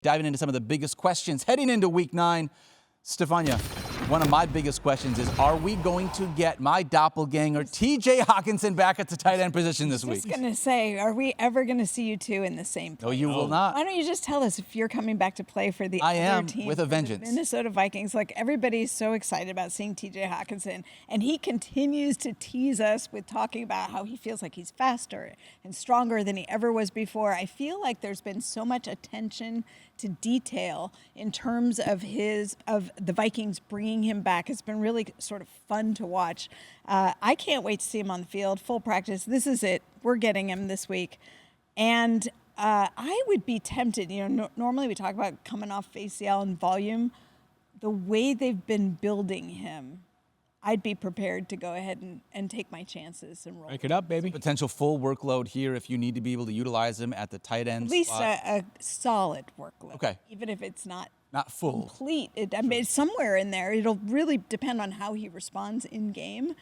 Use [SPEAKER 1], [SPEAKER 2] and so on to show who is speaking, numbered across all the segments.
[SPEAKER 1] diving into some of the biggest questions heading into Week 9. Stefania, one of my biggest questions is, are we going to get my doppelganger, T.J. Hockenson, back at the tight end position this week?
[SPEAKER 2] I was going to say, are we ever going to see you two in the same place?
[SPEAKER 1] No, you will not.
[SPEAKER 2] Why don't you just tell us if you're coming back to play for the
[SPEAKER 1] I
[SPEAKER 2] other
[SPEAKER 1] am,
[SPEAKER 2] team,
[SPEAKER 1] with a vengeance.
[SPEAKER 2] Minnesota Vikings. Like, everybody's so excited about seeing T.J. Hockenson, and he continues to tease us with talking about how he feels like he's faster and stronger than he ever was before. I feel like there's been so much attention to detail in terms of the Vikings bringing him back. It's been really sort of fun to watch. I can't wait to see him on the field, full practice. This is it. We're getting him this week. And I would be tempted, normally we talk about coming off ACL and volume. The way they've been building him, I'd be prepared to go ahead and take my chances and roll.
[SPEAKER 3] Rank it up, baby.
[SPEAKER 1] Potential full workload here if you need to be able to utilize him at the tight end
[SPEAKER 2] At least
[SPEAKER 1] spot.
[SPEAKER 2] a solid workload.
[SPEAKER 1] Okay.
[SPEAKER 2] Even if it's not
[SPEAKER 1] full.
[SPEAKER 2] Complete. It's somewhere in there. It'll really depend on how he responds in game.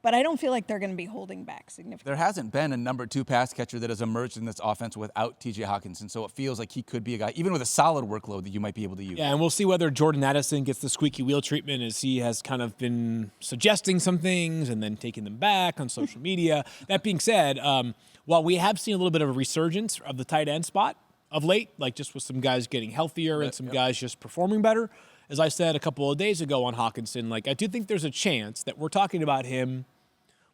[SPEAKER 2] But I don't feel like they're going to be holding back significantly.
[SPEAKER 1] There hasn't been a number 2 pass catcher that has emerged in this offense without T.J. Hockenson, so it feels like he could be a guy, even with a solid workload, that you might be able to use.
[SPEAKER 3] Yeah, and we'll see whether Jordan Addison gets the squeaky wheel treatment, as he has kind of been suggesting some things and then taking them back on social media. That being said, while we have seen a little bit of a resurgence of the tight end spot of late, like just with some guys getting healthier and some guys just performing better, as I said a couple of days ago on Hockenson, like I do think there's a chance that we're talking about him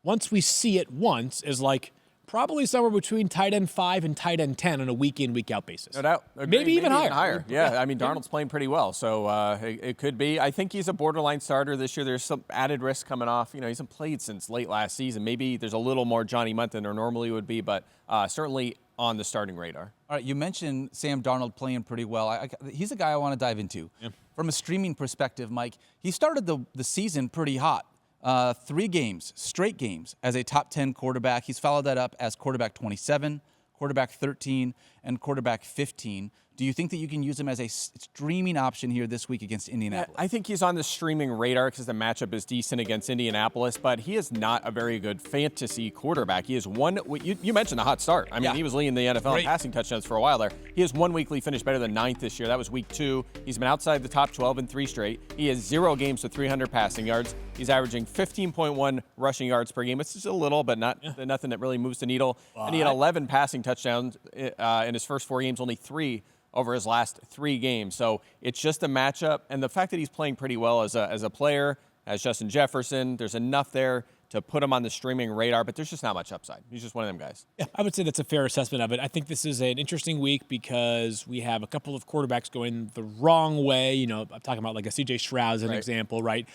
[SPEAKER 3] once we see it once is like probably somewhere between tight end 5 and tight end 10 on a week in, week out basis.
[SPEAKER 4] No doubt.
[SPEAKER 3] Maybe even higher.
[SPEAKER 4] Yeah, I mean, Darnold's playing pretty well, so it could be. I think he's a borderline starter this year. There's some added risk coming off. He hasn't played since late last season. Maybe there's a little more Johnny Munt than there normally would be, but certainly on the starting radar.
[SPEAKER 1] All right, you mentioned Sam Darnold playing pretty well. He's a guy I want to dive into. Yeah. From a streaming perspective, Mike, he started the season pretty hot. 3 straight games as a top 10 quarterback. He's followed that up as quarterback 27, quarterback 13, and quarterback 15. Do you think that you can use him as a streaming option here this week against Indianapolis?
[SPEAKER 4] Yeah, I think he's on the streaming radar because the matchup is decent against Indianapolis, but he is not a very good fantasy quarterback. He is one. You mentioned the hot start. I mean, he was leading the NFL in passing touchdowns for a while there. He has one weekly finish better than 9th this year. That was week 2. He's been outside the top 12 in 3 straight. He has 0 games with 300 passing yards. He's averaging 15.1 rushing yards per game. It's just a little, but nothing that really moves the needle. And he had 11 passing touchdowns in his first 4 games, only 3 over his last 3 games. So it's just a matchup. And the fact that he's playing pretty well as a player, as Justin Jefferson, there's enough there to put him on the streaming radar, but there's just not much upside. He's just one of them guys.
[SPEAKER 3] Yeah, I would say that's a fair assessment of it. I think this is an interesting week because we have a couple of quarterbacks going the wrong way. I'm talking about like a C.J. Stroud as an example, right?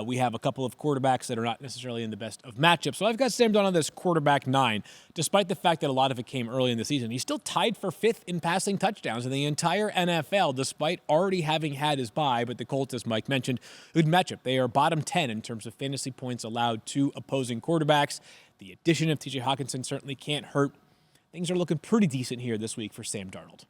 [SPEAKER 3] We have a couple of quarterbacks that are not necessarily in the best of matchups. So I've got Sam Darnold as quarterback 9. Despite the fact that a lot of it came early in the season, he's still tied for 5th in passing touchdowns in the entire NFL, despite already having had his bye. But the Colts, as Mike mentioned, good matchup. They are bottom 10 in terms of fantasy points allowed to opposing quarterbacks. The addition of T.J. Hockenson certainly can't hurt. Things are looking pretty decent here this week for Sam Darnold.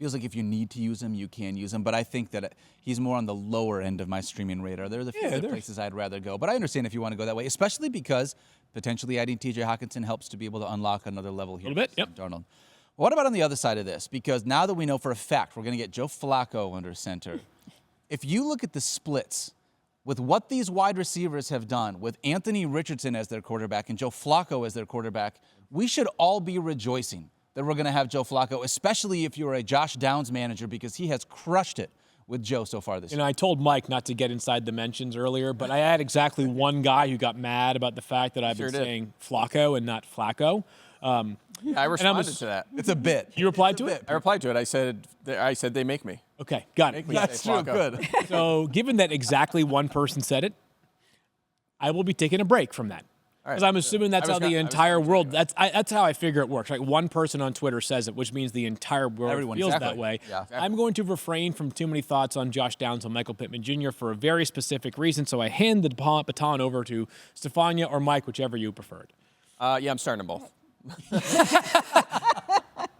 [SPEAKER 1] Feels like if you need to use him, you can use him, but I think that he's more on the lower end of my streaming radar. There are the few other places I'd rather go, but I understand if you want to go that way, especially because potentially adding T.J. Hockenson helps to be able to unlock another level here.
[SPEAKER 3] A little bit,
[SPEAKER 1] Sam Darnold. What about on the other side of this? Because now that we know for a fact we're going to get Joe Flacco under center, if you look at the splits with what these wide receivers have done, with Anthony Richardson as their quarterback and Joe Flacco as their quarterback, we should all be rejoicing that we're going to have Joe Flacco, especially if you're a Josh Downs manager, because he has crushed it with Joe so far this year.
[SPEAKER 3] I told Mike not to get inside the mentions earlier, but I had exactly one guy who got mad about the fact that I've been saying Flacco and not Flacco.
[SPEAKER 4] I responded to that.
[SPEAKER 1] It's a bit.
[SPEAKER 3] You replied to it?
[SPEAKER 4] I replied to it. I said they make me.
[SPEAKER 3] Okay, got it.
[SPEAKER 1] That's true. Good.
[SPEAKER 3] So given that exactly one person said it, I will be taking a break from that. Because I'm assuming that's how the entire world, that's how I figure it works. Like one person on Twitter says it, which means the entire world feels that way.
[SPEAKER 4] Yeah, exactly.
[SPEAKER 3] I'm going to refrain from too many thoughts on Josh Downs and Michael Pittman Jr. for a very specific reason. So I hand the baton over to Stefania or Mike, whichever you preferred.
[SPEAKER 4] Yeah, I'm starting them both.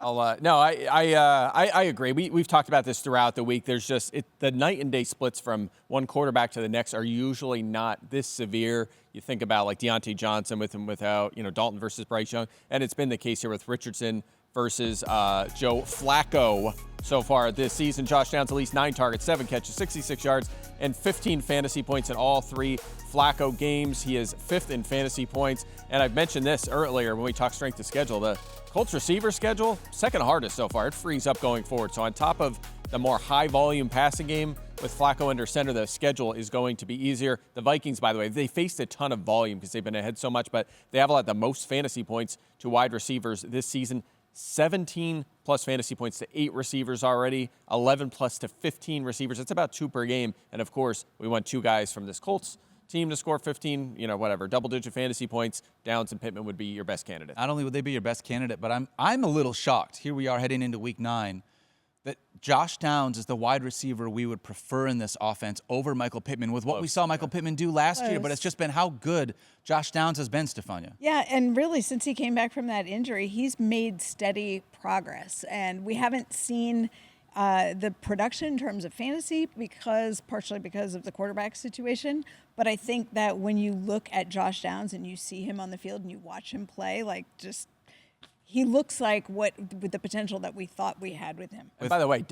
[SPEAKER 4] I agree. We've talked about this throughout the week. There's just the night and day splits from one quarterback to the next are usually not this severe. You think about like Deontay Johnson with and without, Dalton versus Bryce Young, and it's been the case here with Richardson versus Joe Flacco. So far this season, Josh Downs at least 9 targets, 7 catches, 66 yards, and 15 fantasy points in all 3 Flacco games. He is 5th in fantasy points. And I've mentioned this earlier when we talked strength of schedule. The Colts receiver schedule, 2nd hardest so far. It frees up going forward. So on top of the more high-volume passing game with Flacco under center, the schedule is going to be easier. The Vikings, by the way, they faced a ton of volume because they've been ahead so much, but they have allowed the most fantasy points to wide receivers this season. 17 plus fantasy points to 8 receivers already, 11 plus to 15 receivers. It's about 2 per game. And of course, we want 2 guys from this Colts team to score 15, double-digit fantasy points. Downs and Pittman would be your best candidate. Not
[SPEAKER 1] only would they be your best candidate, but I'm a little shocked. Here we are heading into week 9. That Josh Downs is the wide receiver we would prefer in this offense over Michael Pittman with what we saw Michael Pittman do last year, but it's just been how good Josh Downs has been, Stefania.
[SPEAKER 2] Yeah, and really since he came back from that injury, he's made steady progress. And we haven't seen the production in terms of fantasy partially because of the quarterback situation. But I think that when you look at Josh Downs and you see him on the field and you watch him play, he looks like with the potential that we thought we had with him.
[SPEAKER 4] And by the way,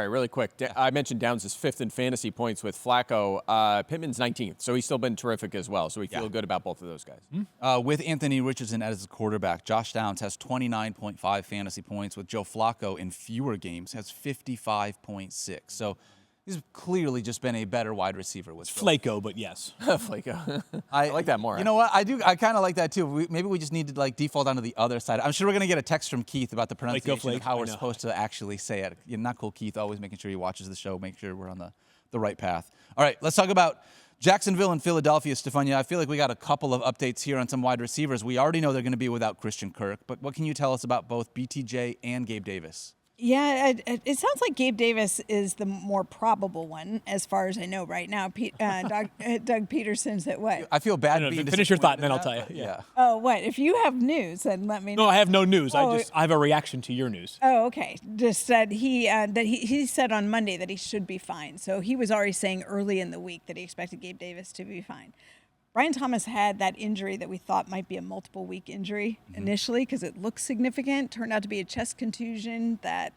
[SPEAKER 4] really quick, I mentioned Downs is 5th in fantasy points with Flacco. Pittman's 19th, so he's still been terrific as well. So we feel good about both of those guys.
[SPEAKER 1] With Anthony Richardson as a quarterback, Josh Downs has 29.5 fantasy points. With Joe Flacco in fewer games, has 55.6. So he's clearly just been a better wide receiver with
[SPEAKER 3] Flacco, but yes.
[SPEAKER 4] Flacco. I like that more.
[SPEAKER 1] You know what? I do. I kind of like that too. Maybe we just need to default onto the other side. I'm sure we're going to get a text from Keith about the pronunciation of how we're supposed to actually say it. You're not cool, Keith. Always making sure he watches the show, make sure we're on the right path. All right, let's talk about Jacksonville and Philadelphia, Stefania. I feel like we got a couple of updates here on some wide receivers. We already know they're going to be without Christian Kirk, but what can you tell us about both BTJ and Gabe Davis?
[SPEAKER 2] Yeah, it sounds like Gabe Davis is the more probable one, as far as I know right now. Doug Peterson said what?
[SPEAKER 1] I feel bad.
[SPEAKER 3] Finish your thought, and then I'll tell you.
[SPEAKER 1] Yeah.
[SPEAKER 2] Oh, what? If you have news, then let me know.
[SPEAKER 3] No, I have no news. I have a reaction to your news.
[SPEAKER 2] Oh, okay. Just said he said on Monday that he should be fine. So he was already saying early in the week that he expected Gabe Davis to be fine. Brian Thomas had that injury that we thought might be a multiple week injury initially because it looked significant. Turned out to be a chest contusion that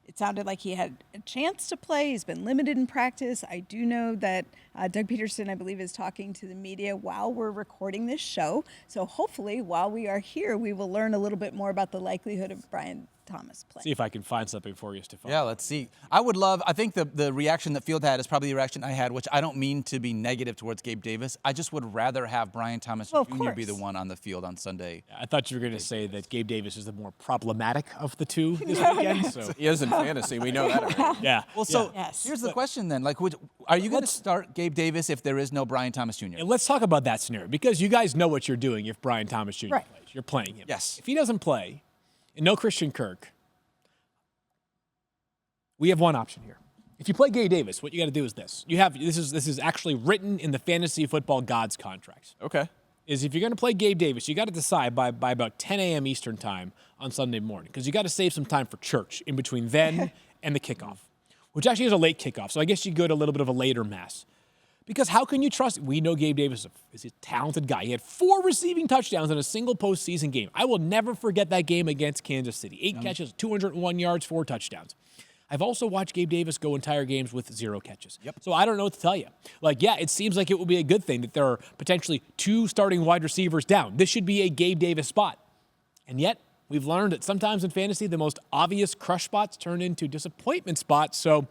[SPEAKER 2] it sounded like he had a chance to play. He's been limited in practice. I do know that Doug Peterson, I believe, is talking to the media while we're recording this show. So hopefully while we are here, we will learn a little bit more about the likelihood of Brian Thomas playing.
[SPEAKER 3] See if I can find something for you, Stefan.
[SPEAKER 1] Yeah, let's see. I think the reaction that Field had is probably the reaction I had, which I don't mean to be negative towards Gabe Davis. I just would rather have Brian Thomas Jr. be the one on the field on Sunday.
[SPEAKER 3] I thought you were going to say that Gabe Davis is the more problematic of the two this weekend. So.
[SPEAKER 4] He is in fantasy. We know that already.
[SPEAKER 3] Yeah.
[SPEAKER 1] Well, so here's the question then. Are you going to start Gabe Davis if there is no Brian Thomas Jr.?
[SPEAKER 3] Yeah, let's talk about that scenario because you guys know what you're doing if Brian Thomas Jr. plays. You're playing him.
[SPEAKER 1] Yes.
[SPEAKER 3] If he doesn't play and no Christian Kirk, we have one option here. If you play Gabe Davis, what you got to do is this. This is actually written in the fantasy football gods contracts.
[SPEAKER 4] Okay.
[SPEAKER 3] Is if you're going to play Gabe Davis, you got to decide by about 10 a.m. Eastern time on Sunday morning because you got to save some time for church in between then and the kickoff, which actually is a late kickoff. So I guess you go to a little bit of a later mass. Because how can you trust? We know Gabe Davis is a talented guy. He had 4 receiving touchdowns in a single postseason game. I will never forget that game against Kansas City. 8 catches, 201 yards, 4 touchdowns. I've also watched Gabe Davis go entire games with 0 catches.
[SPEAKER 1] Yep.
[SPEAKER 3] So I don't know what to tell you. It seems like it will be a good thing that there are potentially 2 starting wide receivers down. This should be a Gabe Davis spot. And yet, we've learned that sometimes in fantasy, the most obvious crush spots turn into disappointment spots. So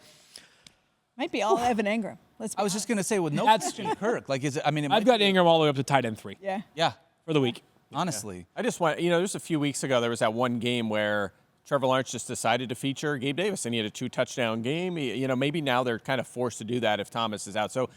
[SPEAKER 2] might be all Evan Engram.
[SPEAKER 1] I was just going to say, with no Christian Kirk,
[SPEAKER 3] I've got Ingram all the way up to tight end 3.
[SPEAKER 2] Yeah.
[SPEAKER 3] For the week.
[SPEAKER 1] Honestly.
[SPEAKER 4] Yeah. I just want, there's a few weeks ago, there was that one game where Trevor Lawrence just decided to feature Gabe Davis, and he had a 2-touchdown game. Maybe now they're kind of forced to do that if Thomas is out. So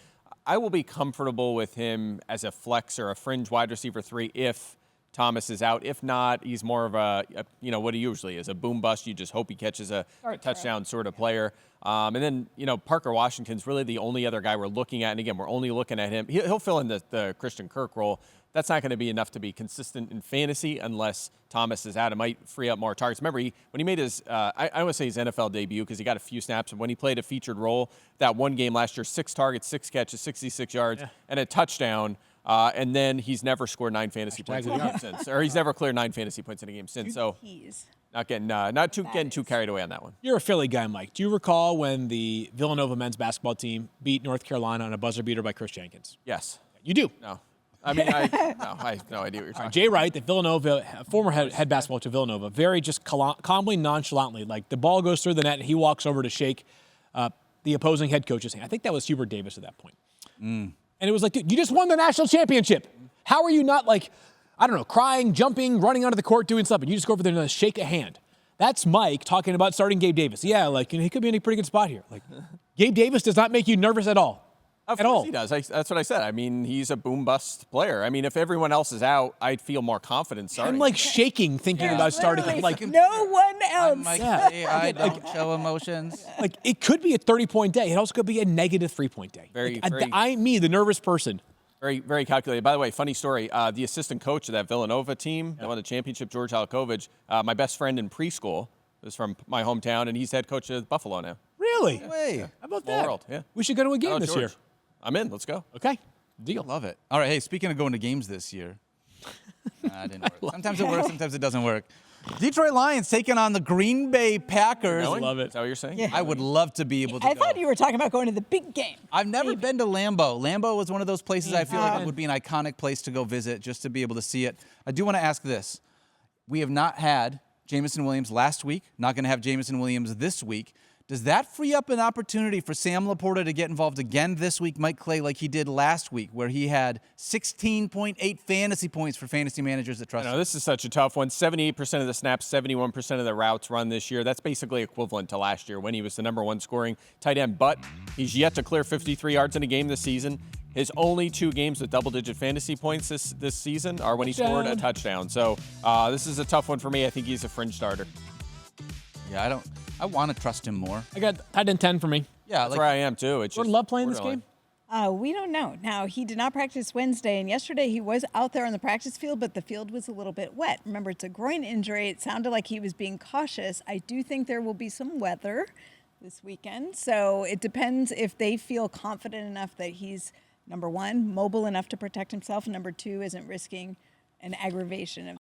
[SPEAKER 4] I will be comfortable with him as a flex or a fringe wide receiver 3 if Thomas is out. If not, he's more of a what he usually is, a boom bust. You just hope he catches a touchdown sort of player. And then, Parker Washington's really the only other guy we're looking at. And again, we're only looking at him. He'll fill in the Christian Kirk role. That's not going to be enough to be consistent in fantasy unless Thomas is out. It might free up more targets. Remember, when he made his, I want to say his NFL debut because he got a few snaps. And when he played a featured role, that one game last year, 6 targets, 6 catches, 66 yards, and a touchdown. And then he's never scored 9 fantasy points in a game since, or he's never cleared 9 fantasy points in a game since. So not getting too carried away on that one.
[SPEAKER 3] You're a Philly guy, Mike. Do you recall when the Villanova men's basketball team beat North Carolina on a buzzer beater by Chris Jenkins?
[SPEAKER 4] Yes.
[SPEAKER 3] You do.
[SPEAKER 4] No. I mean, I have no idea what you're talking about.
[SPEAKER 3] Jay Wright, the Villanova former head basketball coach of Villanova, very just calmly, nonchalantly, like the ball goes through the net and he walks over to shake the opposing head coach's hand. I think that was Hubert Davis at that point. And it was like, dude, you just won the national championship. How are you not like, I don't know, crying, jumping, running onto the court, doing something? You just go over there and shake a hand. That's Mike talking about starting Gabe Davis. Yeah, like, he could be in a pretty good spot here. Like, Gabe Davis does not make you nervous at all.
[SPEAKER 4] Of course he does. That's what I said. I mean, he's a boom-bust player. I mean, if everyone else is out, I'd feel more confident starting.
[SPEAKER 3] I'm like shaking thinking about starting him. Like
[SPEAKER 2] no one else.
[SPEAKER 1] I'm like, hey, I don't show emotions.
[SPEAKER 3] Like it could be a 30-point day. It also could be a negative 3-point day. The nervous person.
[SPEAKER 4] Very, very calculated. By the way, funny story. The assistant coach of that Villanova team that won the championship, George Halkovich, my best friend in preschool, is from my hometown, and he's head coach of Buffalo now.
[SPEAKER 3] Really?
[SPEAKER 1] No way.
[SPEAKER 3] How about
[SPEAKER 4] Small
[SPEAKER 3] that?
[SPEAKER 4] world, yeah.
[SPEAKER 3] We should go to a game this
[SPEAKER 4] George.
[SPEAKER 3] year.
[SPEAKER 4] I'm in. Let's go.
[SPEAKER 3] Okay. Deal.
[SPEAKER 1] Love it. All right, hey, speaking of going to games this year. Nah, it didn't work. Sometimes it works, sometimes it doesn't work. Detroit Lions taking on the Green Bay Packers.
[SPEAKER 3] Love it.
[SPEAKER 4] Is that what you're saying?
[SPEAKER 2] Yeah.
[SPEAKER 1] I would love to be able to
[SPEAKER 2] I
[SPEAKER 1] go.
[SPEAKER 2] thought you were talking about going to the big game.
[SPEAKER 1] I've never been to Lambeau. Lambeau was one of those places I feel like it would be an iconic place to go visit just to be able to see it. I do want to ask this. We have not had Jameson Williams last week, not going to have Jameson Williams this week. Does that free up an opportunity for Sam LaPorta to get involved again this week, Mike Clay, like he did last week, where he had 16.8 fantasy points for fantasy managers that trust him?
[SPEAKER 4] This is such a tough one. 78% of the snaps, 71% of the routes run this year. That's basically equivalent to last year when he was the #1 scoring tight end. But he's yet to clear 53 yards in a game this season. His only 2 games with double-digit fantasy points this season are when he scored a touchdown. So this is a tough one for me. I think he's a fringe starter.
[SPEAKER 1] Yeah, I want to trust him more.
[SPEAKER 3] I got tight end 10 for me.
[SPEAKER 1] Yeah,
[SPEAKER 4] That's where I am, too. It's
[SPEAKER 3] Jordan
[SPEAKER 4] just
[SPEAKER 3] Love playing this
[SPEAKER 4] borderline.
[SPEAKER 3] game?
[SPEAKER 2] We don't know. Now, he did not practice Wednesday, and yesterday he was out there on the practice field, but the field was a little bit wet. Remember, it's a groin injury. It sounded like he was being cautious. I do think there will be some weather this weekend, so it depends if they feel confident enough that he's, number one, mobile enough to protect himself, and number two, isn't risking an aggravation of